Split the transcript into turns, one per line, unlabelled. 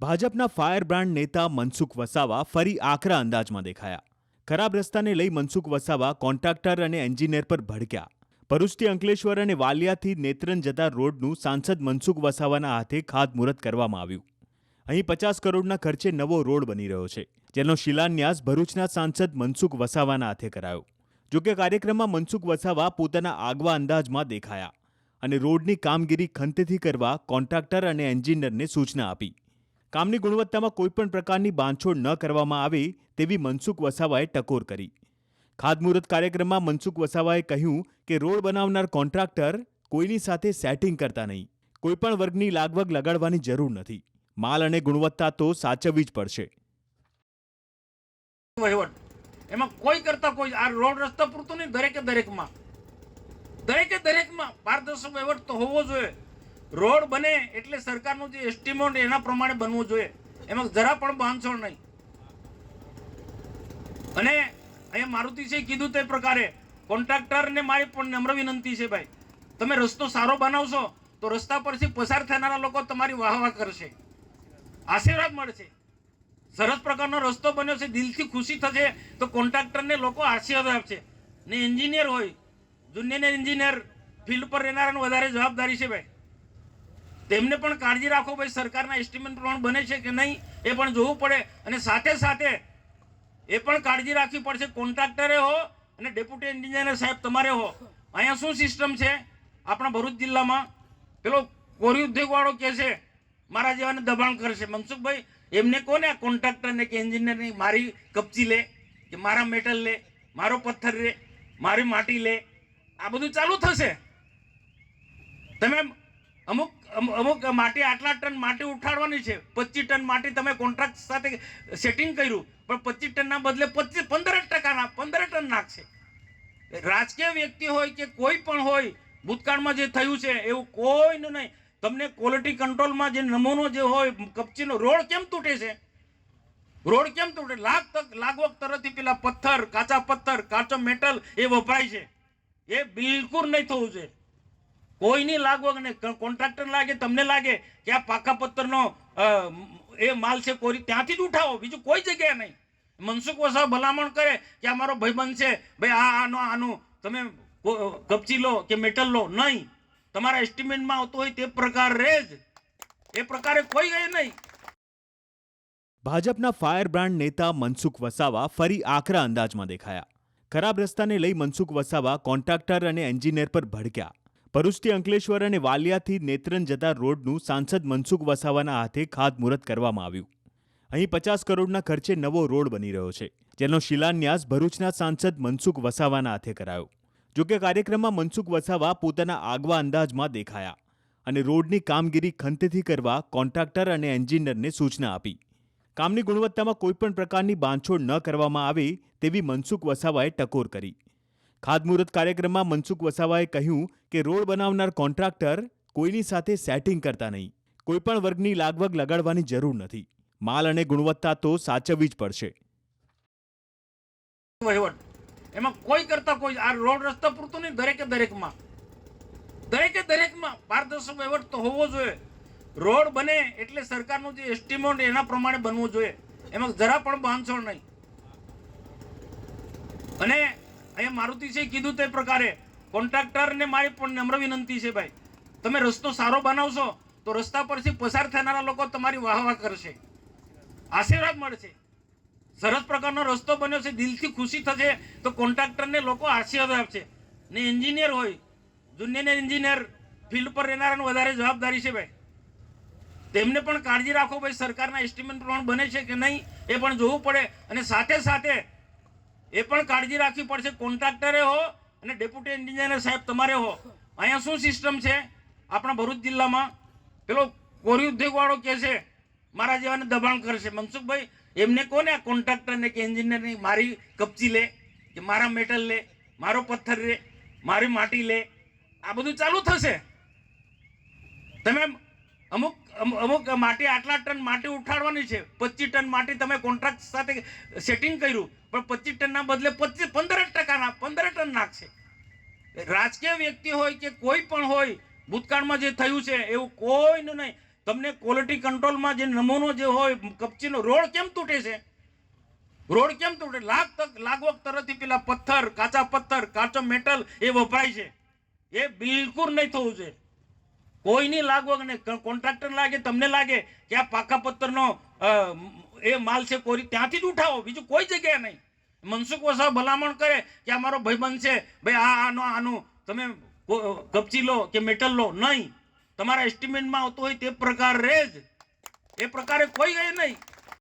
ભાજપના fire brand નેતા મનસુખ વસાવા ફરી આકરા અંદાજમાં દેખાયા. ખરાબ રસ્તાને લઈ મનસુખ વસાવા કોન્ટ્રાક્ટર અને એન્જિનિયર પર ભડક્યા. ભરૂચથી અંકલેશ્વર અને વાલિયાથી નેત્રંગ જતા રોડનું સાંસદ મનસુખ વસાવાના હાથે ખાતમુહૂર્ત કરવામાં આવ્યું. અહીં 50 કરોડના ખર્ચે નવો રોડ બની રહ્યો છે, જેનો શિલાન્યાસ ભરૂચના સાંસદ મનસુખ વસાવાના હાથે કરાયો. જોકે કાર્યક્રમમાં મનસુખ વસાવા પોતાના આગવા અંદાજમાં દેખાયા અને રોડની કામગીરી ખંતેથી કરવા કોન્ટ્રાક્ટર અને એન્જિનિયરને સૂચના આપી. કામની ગુણવત્તામાં કોઈપણ પ્રકારની બાંધછોડ ન કરવામાં આવે તેવી મનસુખ વસાવાએ ટકોર કરી. ખાતમુહૂર્ત કાર્યક્રમમાં મનસુખ વસાવાએ કહ્યું કે રોડ બનાવનાર કોન્ટ્રાક્ટર કોઈની સાથે સેટિંગ કરતા નહીં. કોઈપણ વર્ગની લાગવગ લગાડવાની જરૂર નથી. માલ અને ગુણવત્તા તો સાચવવી જ પડશે.
વહીવટ એમાં કોઈ કરતા કોઈ આ રોડ રસ્તા પૂરતું નહીં, દરેકમાં પારદર્શક વહીવટ તો હોવો જોઈએ. રોડ બને એટલે સરકારનું જે એસ્ટિમેટ એના પ્રમાણે બનવું જોઈએ, એમાં જરા પણ બાંધછોડ નહીં. અને અહીંયા મારુતિસે કીધું તે પ્રકારે કોન્ટ્રાક્ટરને મારી પણ નમ્ર વિનંતી છે, ભાઈ તમે રસ્તો સારો બનાવશો તો રસ્તા પરથી પસાર થનારા લોકો તમારી વાહવા કરશે, આશીર્વાદ મળશે. સરસ પ્રકારનો રસ્તો બન્યો છે, દિલથી ખુશી થશે તો કોન્ટ્રાક્ટરને લોકો આશીર્વાદ આપશે. ને એન્જિનિયર હોય, જુનિયર એન્જિનિયર ફિલ્ડ પર રહેનારાની વધારે જવાબદારી છે ભાઈ. તેમને પણ કાળજી રાખો ભાઈ, સરકારના એસ્ટિમેટ પ્રમાણે બને છે કે નહીં એ પણ જોવું પડે. અને સાથે સાથે એ પણ કાળજી રાખવી પડશે, કોન્ટ્રાક્ટરે હો અને ડેપ્યુટી એન્જિનિયર સાહેબ તમારે હો. અહીંયા શું સિસ્ટમ છે આપણા ભરૂચ જિલ્લામાં, પેલો કોરી ઉદ્યોગ વાળો કે છે મારા જેવાને દબાણ કરશે. મનસુખભાઈ એમને કોને આ કોન્ટ્રાક્ટરને કે એન્જિનિયરની મારી કપચી લે કે મારા મેટલ લે, મારો પથ્થર લે, મારી માટી લે, આ બધું ચાલુ થશે. તમે અમુક માટી આટલા ટન માટી ઉઠાડવાની છે, 25 ટન માટી તમે કોન્ટ્રાક્ટ સાથે સેટિંગ કર્યું, પણ 25 ટનના બદલે 15 ટન નાખશે. રાજકીય વ્યક્તિ હોય કે કોઈ પણ હોય, ભૂતકાળમાં જે થયું છે એવું કોઈનું નહીં. તમને ક્વોલિટી કંટ્રોલમાં જે નમૂનો જે હોય કપચીનો, રોડ કેમ તૂટે છે? લાગવગ તરફથી પેલા પથ્થર, કાચા પથ્થર, કાચો મેટલ એ વપરાય છે. એ બિલકુલ નહીં થવું જોઈએ. કોઈની લાગવગ નહીં. કોન્ટ્રાક્ટર લાગે, તમને લાગે કે આ પાકા પથ્થરનો એ માલ છે કોરી, ત્યાંથી જ ઉઠાવો, બીજું કોઈ જગ્યાએ નહીં. મનસુખ વસાવા ભલામણ કરે કે અમારો ભાઈબંધ છે ભાઈ, આનું તમે કપચી લો કે મેટલ લો, નહીં. તમારા એસ્ટિમેટમાં આવતું હોય તે પ્રકારે જ, એ પ્રકારે કોઈ નહીં.
ભાજપના ફાયર બ્રાન્ડ નેતા મનસુખ વસાવા ફરી આકરા અંદાજમાં દેખાયા. ખરાબ રસ્તાને લઈ મનસુખ વસાવા કોન્ટ્રાક્ટર અને એન્જિનિયર પર ભડક્યા. ભરૂચથી અંકલેશ્વર અને વાલિયાથી નેત્રંગ જતા રોડનું સાંસદ મનસુખ વસાવાના હાથે ખાતમુહૂર્ત કરવામાં આવ્યું. અહીં 50 કરોડના ખર્ચે નવો રોડ બની રહ્યો છે, જેનો શિલાન્યાસ ભરૂચના સાંસદ મનસુખ વસાવાના હાથે કરાયો. જોકે કાર્યક્રમમાં મનસુખ વસાવા પોતાના આગવા અંદાજમાં દેખાયા અને રોડની કામગીરી ખંતેથી કરવા કોન્ટ્રાક્ટર અને એન્જિનિયરને સૂચના આપી. કામની ગુણવત્તામાં કોઈપણ પ્રકારની બાંધછોડ ન કરવામાં આવે તેવી મનસુખ વસાવાએ ટકોર કરી. ખાતમુહૂર્ત કાર્યક્રમમાં મનસુખ વસાવાએ કહ્યું કે રોડ બનાવનાર કોન્ટ્રાક્ટર કોઈની સાથે સેટિંગ કરતા નહીં. કોઈપણ વર્ગની લાગવગ લગાડવાની જરૂર નથી. માલ અને ગુણવત્તા તો સાચવવી જ પડશે.
વહીવટ એમાં કોઈ કરતા કોઈ આ રોડ રસ્તા પૂરતું નહીં, દરેકમાં પારદર્શક વહીવટ તો હોવો જોઈએ. રોડ બને એટલે સરકારનું જે એસ્ટિમેટ એના પ્રમાણે બનવું જોઈએ, એમાં જરા પણ બાંધછોડ નહીં. અને અહીંયા મારુતિસે કીધું તે પ્રકારે કોન્ટ્રાક્ટરને મારી પણ નમ્ર વિનંતી છે, ભાઈ તમે રસ્તો સારો બનાવશો તો રસ્તા પરથી પસાર થનારા લોકો તમારી વાહવા કરશે, આશીર્વાદ મળશે. સરસ પ્રકારનો રસ્તો બન્યો છે, દિલથી ખુશી થશે તો કોન્ટ્રાક્ટરને લોકો આશીર્વાદ આપશે. ને એન્જિનિયર હોય, જુનિયર એન્જિનિયર ફિલ્ડ પર રહેનારાની વધારે જવાબદારી છે ભાઈ. તેમને પણ કાળજી રાખો ભાઈ, સરકારના એસ્ટિમેટ પ્રમાણે બને છે કે નહીં એ પણ જોવું પડે. અને સાથે સાથે એ પણ કાળજી રાખવી પડશે, કોન્ટ્રાક્ટરે હો અને ડેપ્યુટી એન્જિનિયર સાહેબ તમારે હો. અહીંયા શું સિસ્ટમ છે આપણા ભરૂચ જિલ્લામાં, પેલો કોરી ઉદ્યોગ વાળો કે છે મારા જેવાને દબાણ કરશે. મનસુખભાઈ એમને કોને આ કોન્ટ્રાક્ટરને કે એન્જિનિયરની મારી કપચી લે કે મારા મેટલ લે, મારો પથ્થર લે, મારી માટી લે, આ બધું ચાલુ થશે. તમે અમુક માટી આટલા ટન માટી ઉઠાડવાની છે, 25 ટન માટી તમે કોન્ટ્રાક્ટ સાથે સેટિંગ કર્યું, પણ 25 ટનના બદલે 15 ટન નાખશે. રાજકીય વ્યક્તિ હોય કે કોઈ પણ હોય, ભૂતકાળમાં જે થયું છે એવું કોઈનું નહીં. તમને ક્વોલિટી કંટ્રોલમાં જે નમૂનો જે હોય કપચીનો રોડ કેમ તૂટે છે? રોડ કેમ તૂટે? લાગવગ તરફથી પેલા પથ્થર, કાચા પથ્થર, કાચો મેટલ એ વપરાય છે. એ બિલકુલ નહીં થવું જોઈએ. કોઈની લાગવગ નહીં. કોન્ટ્રાક્ટર લાગે, તમને લાગે કે આ પાકા પથ્થરનો એ માલ છે કોરી, ત્યાંથી જ ઉઠાવો, બીજું કોઈ જગ્યાએ નહીં. મનસુખ વસાવા ભલામણ કરે કે આ મારો ભાઈબંધ છે, ભાઈ આનું તમે કપચી લો કે મેટલ લો, નહીં. તમારા એસ્ટિમેટમાં આવતો હોય તે પ્રકારે જ, એ પ્રકારે કોઈ નહીં.